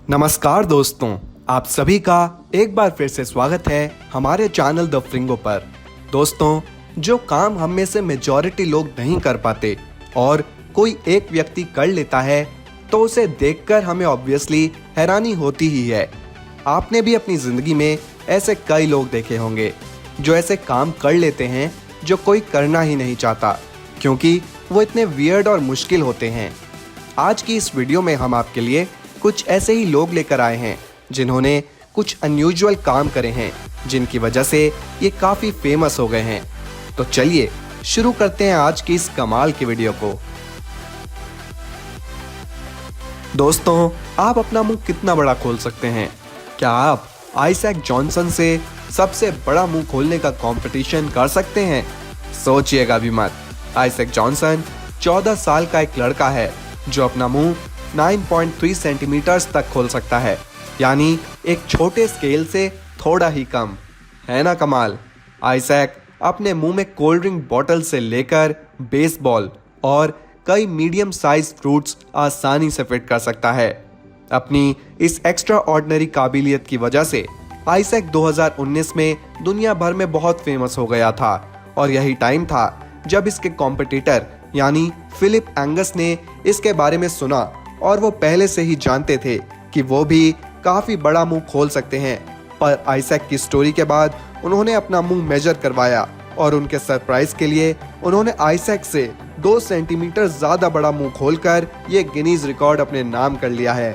नमस्कार दोस्तों, आप सभी का एक बार फिर से स्वागत है हमारे चैनल द फ्रिंगो पर। दोस्तों, जो काम हम में से मेजॉरिटी लोग नहीं कर पाते और कोई एक व्यक्ति कर लेता है तो उसे देखकर हमें ऑब्वियसली हैरानी होती ही है। आपने भी अपनी ज़िंदगी में ऐसे कई लोग देखे होंगे जो ऐसे काम कर लेते हैं जो कोई करना ही नहीं चाहता, क्योंकि वो इतने वियर्ड और मुश्किल होते हैं। आज की इस वीडियो में हम आपके लिए कुछ ऐसे ही लोग लेकर आए हैं जिन्होंने कुछ अनयूजुअल काम करे हैं, जिनकी वजह से ये काफ़ी फेमस हो गए हैं। तो चलिए शुरू करते हैं आज की इस कमाल की वीडियो को। दोस्तों, आप अपना मुंह कितना बड़ा खोल सकते हैं? क्या आप आइजैक जॉनसन से सबसे बड़ा मुंह खोलने का कंपटीशन कर सकते हैं? सोचिएगा भी मत। आइजैक जॉनसन 14 साल का एक लड़का है जो अपना मुंह 9.3 सेंटीमीटर्स तक खोल सकता है, यानी एक छोटे स्केल से थोड़ा ही कम। है ना कमाल? आइजैक अपने मुंह में कोल्ड ड्रिंक बॉटल से लेकर बेसबॉल और कई मीडियम साइज फ्रूट्स आसानी से फिट कर सकता है। अपनी इस एक्स्ट्रा ऑर्डिनरी काबिलियत की वजह से आइजैक 2019 में दुनिया भर में बहुत फेमस हो गया था, और यही टाइम था जब इसके कॉम्पिटिटर यानी फिलिप एंगस ने इसके बारे में सुना, और वो पहले से ही जानते थे कि वो भी काफ़ी बड़ा मुंह खोल सकते हैं। पर आइजैक की स्टोरी के बाद उन्होंने अपना मुंह मेजर करवाया और उनके सरप्राइज के लिए उन्होंने आइजैक से 2 सेंटीमीटर ज़्यादा बड़ा मुंह खोलकर ये गिनीज रिकॉर्ड अपने नाम कर लिया है।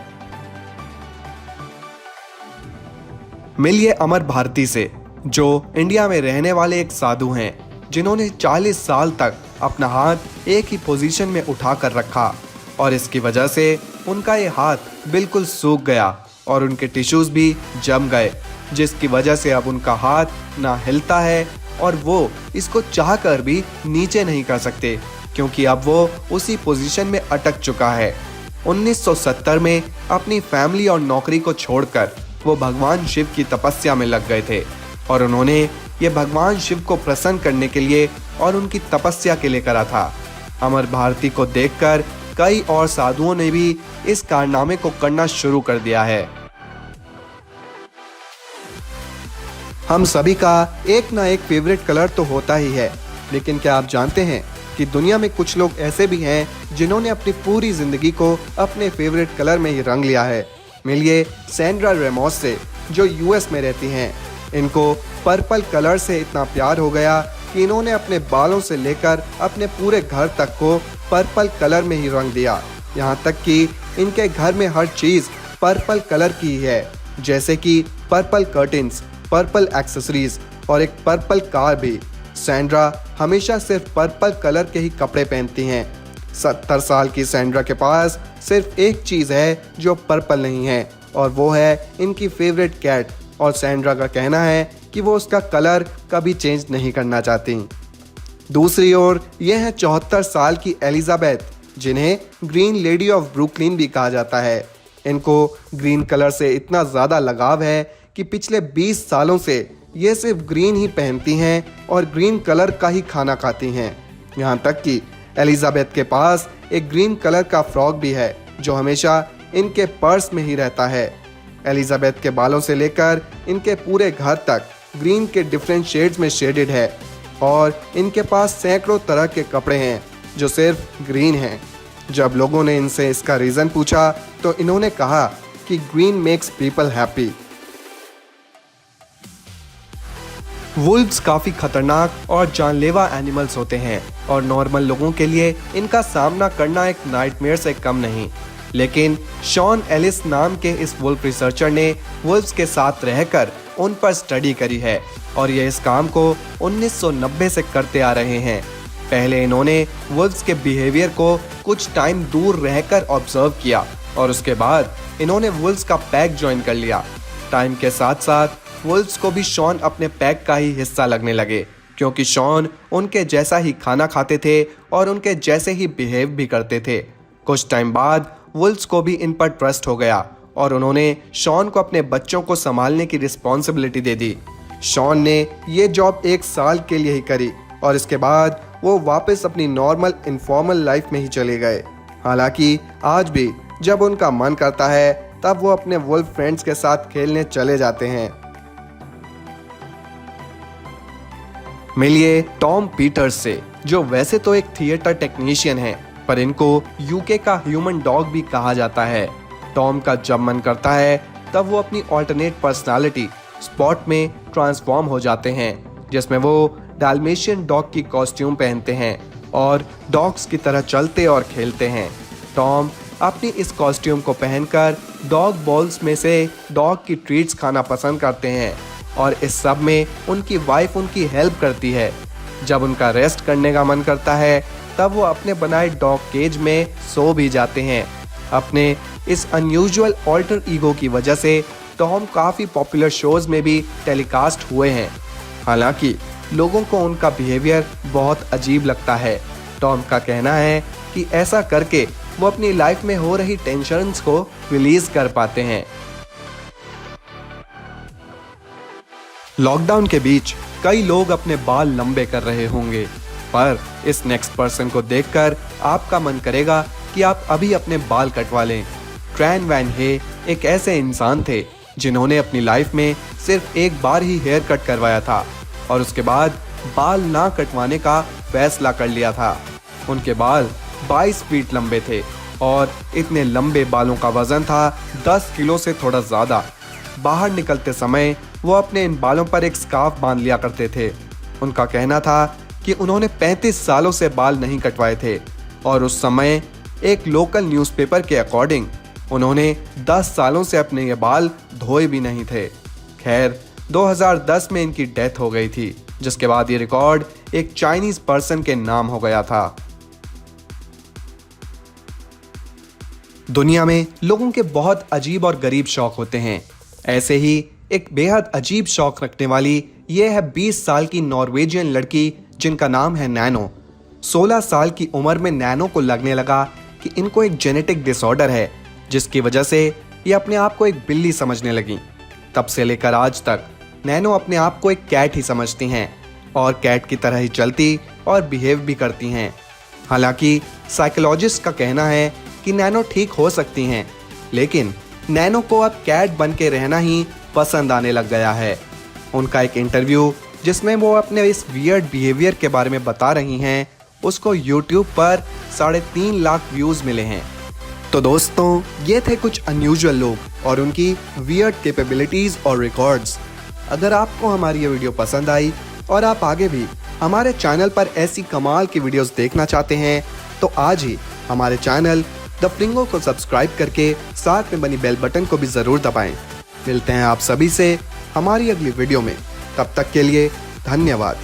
मिलिए अमर भारती से, जो इंडिया में रहने वाले एक साधु हैं जिन्होंने 40 साल तक अपना हाथ एक ही पोजीशन में उठा कर रखा, और इसकी वजह से उनका ये हाथ बिल्कुल सूख गया और उनके टिश्यूज भी जम गए, जिसकी वजह से अब उनका हाथ ना हिलता है और वो इसको चाहकर भी नीचे नहीं कर सकते, क्योंकि अब वो उसी पोजीशन में अटक चुका है। 1970 में अपनी फैमिली और नौकरी को छोड़कर वो भगवान शिव की तपस्या में लग गए थे, और उन्होंने ये भगवान शिव को प्रसन्न करने के लिए और उनकी तपस्या के लिए करा था। अमर भारती को देखकर कई और साधुओं ने भी इस कारनामे को करना शुरू कर दिया है। हम सभी का एक ना एक फेवरेट कलर तो होता ही है, लेकिन क्या आप जानते हैं कि दुनिया में कुछ लोग ऐसे भी हैं जिन्होंने अपनी पूरी जिंदगी को अपने फेवरेट कलर में ही रंग लिया है। मिलिए सैंड्रा रेमोस से, जो यूएस में रहती हैं। इनको पर्पल कलर से इतना प्यार हो गया कि इन्होंने अपने बालों से लेकर अपने पूरे घर तक को पर्पल कलर में ही रंग दिया। यहाँ तक कि इनके घर में हर चीज़ पर्पल कलर की ही है, जैसे कि पर्पल कर्टेन्स, पर्पल एक्सेसरीज और एक पर्पल कार भी। सैंड्रा हमेशा सिर्फ पर्पल कलर के ही कपड़े पहनती हैं। 70 साल की सैंड्रा के पास सिर्फ एक चीज़ है जो पर्पल नहीं है, और वो है इनकी फेवरेट कैट। और सैंड्रा का कहना है कि वो उसका कलर कभी चेंज नहीं करना चाहती। दूसरी ओर ये है 74 साल की एलिजाबेथ, जिन्हें ग्रीन लेडी ऑफ ब्रुकलिन भी कहा जाता है। इनको ग्रीन कलर से इतना ज़्यादा लगाव है कि पिछले 20 सालों से ये सिर्फ ग्रीन ही पहनती हैं और ग्रीन कलर का ही खाना खाती हैं। यहाँ तक कि एलिजाबेथ के पास एक ग्रीन कलर का फ्रॉक भी है जो हमेशा इनके पर्स में ही रहता है। एलिजाबेथ के बालों से लेकर इनके पूरे घर तक ग्रीन के डिफरेंट शेड्स में शेडेड है, और इनके पास सैकड़ों तरह के कपड़े हैं जो सिर्फ ग्रीन हैं। जब लोगों ने इनसे इसका रीज़न पूछा तो इन्होंने कहा कि green makes people happy. Wolves काफ़ी खतरनाक और जानलेवा एनिमल्स होते हैं, और नॉर्मल लोगों के लिए इनका सामना करना एक नाइटमेयर से कम नहीं। लेकिन शॉन एलिस नाम के इस वुल्फ रिसर्चर ने वुल्व्स के साथ रहकर उन पर स्टडी करी है, और ये इस काम को 1990 से करते आ रहे हैं। पहले इन्होंने वुल्व्स के बिहेवियर को कुछ टाइम दूर रहकर ऑब्जर्व किया, और उसके बाद इन्होंने वुल्व्स का पैक ज्वाइन कर लिया। टाइम के साथ साथ वुल्व्स को भी शॉन अपने पैक का ही हिस्सा लगने लगे, क्योंकि शॉन उनके जैसा ही खाना खाते थे और उनके जैसे ही बिहेव भी करते थे। कुछ टाइम बाद वुल्व्स को भी इन पर ट्रस्ट हो गया, और उन्होंने शॉन को अपने बच्चों को संभालने की रिस्पॉन्सिबिलिटी दे दी। शॉन ने ये जॉब 1 साल के लिए ही करी, और इसके बाद वो वापस अपनी नॉर्मल इनफॉर्मल लाइफ में ही चले गए। हालांकि आज भी जब उनका मन करता है तब वो अपने वुल्फ फ्रेंड्स के साथ खेलने चले जाते हैं। मिलिए टॉम पीटर्स से, जो वैसे तो एक थिएटर टेक्नीशियन है, पर इनको यूके का ह्यूमन डॉग भी कहा जाता है। टॉम का जब मन करता है तब वो अपनी ऑल्टरनेट पर्सनालिटी स्पॉट में ट्रांसफॉर्म हो जाते हैं, जिसमें वो डाल्मेशियन डॉग की कॉस्ट्यूम पहनते हैं और डॉग्स की तरह चलते और खेलते हैं। टॉम अपनी इस कॉस्ट्यूम को पहनकर डॉग बॉल्स में से डॉग की ट्रीट्स खाना पसंद करते हैं और इस सब में उनकी वाइफ उनकी हेल्प करती है। जब उनका रेस्ट करने का मन करता है तब वो अपने बनाए डॉग केज में सो भी जाते हैं। अपने इस अनयूजुअल ऑल्टर ईगो की वजह से टॉम काफ़ी पॉपुलर शोज में भी टेलीकास्ट हुए हैं। हालांकि लोगों को उनका बिहेवियर बहुत अजीब लगता है। टॉम का कहना है कि ऐसा करके वो अपनी लाइफ में हो रही टेंशन्स को रिलीज कर पाते हैं। लॉकडाउन के बीच कई लोग अपने बाल लंबे कर रहे होंगे, पर इस नेक्स्ट पर्सन को देखकर आपका मन करेगा कि आप अभी अपने बाल कटवा लें। ट्रैन वैन हे एक ऐसे इंसान थे जिन्होंने अपनी लाइफ में सिर्फ एक बार ही हेयर कट करवाया था और उसके बाद बाल ना कटवाने का फैसला कर लिया था। उनके बाल 22 फीट लंबे थे और इतने लंबे बालों का वजन था 10 किलो से थोड़ा ज़्यादा। बाहर निकलते समय वो अपने इन बालों पर एक स्कार्फ बांध लिया करते थे। उनका कहना था कि उन्होंने 35 सालों से बाल नहीं कटवाए थे और उस समय एक लोकल न्यूज़पेपर के अकॉर्डिंग उन्होंने 10 सालों से अपने ये बाल धोए भी नहीं थे। खैर 2010 में इनकी डेथ हो गई थी, जिसके बाद ये रिकॉर्ड एक चाइनीज पर्सन के नाम हो गया था। दुनिया में लोगों के बहुत अजीब और गरीब शौक होते हैं। ऐसे ही एक बेहद अजीब शौक रखने वाली ये है 20 साल की नॉर्वेजियन लड़की जिनका नाम है नैनो। 16 साल की उम्र में नैनो को लगने लगा कि इनको एक जेनेटिक डिसऑर्डर है, जिसकी वजह से ये अपने आप को एक बिल्ली समझने लगी। तब से लेकर आज तक नैनो अपने आप को एक कैट ही समझती हैं और कैट की तरह ही चलती और बिहेव भी करती हैं। हालांकि साइकोलॉजिस्ट का कहना है कि नैनो ठीक हो सकती हैं, लेकिन नैनो को अब कैट बन के रहना ही पसंद आने लग गया है। उनका एक इंटरव्यू जिसमें वो अपने इस वियर्ड बिहेवियर के बारे में बता रही हैं, उसको YouTube पर 3.5 लाख व्यूज़ मिले हैं। तो दोस्तों, ये थे कुछ अनयूजुअल लोग और उनकी वियर्ड कैपेबिलिटीज़ और रिकॉर्ड्स। अगर आपको हमारी ये वीडियो पसंद आई और आप आगे भी हमारे चैनल पर ऐसी कमाल की वीडियोस देखना चाहते हैं, तो आज ही हमारे चैनल द फ्रिंगो को सब्सक्राइब करके साथ में बनी बेल बटन को भी ज़रूर दबाएं। मिलते हैं आप सभी से हमारी अगली वीडियो में। तब तक के लिए धन्यवाद।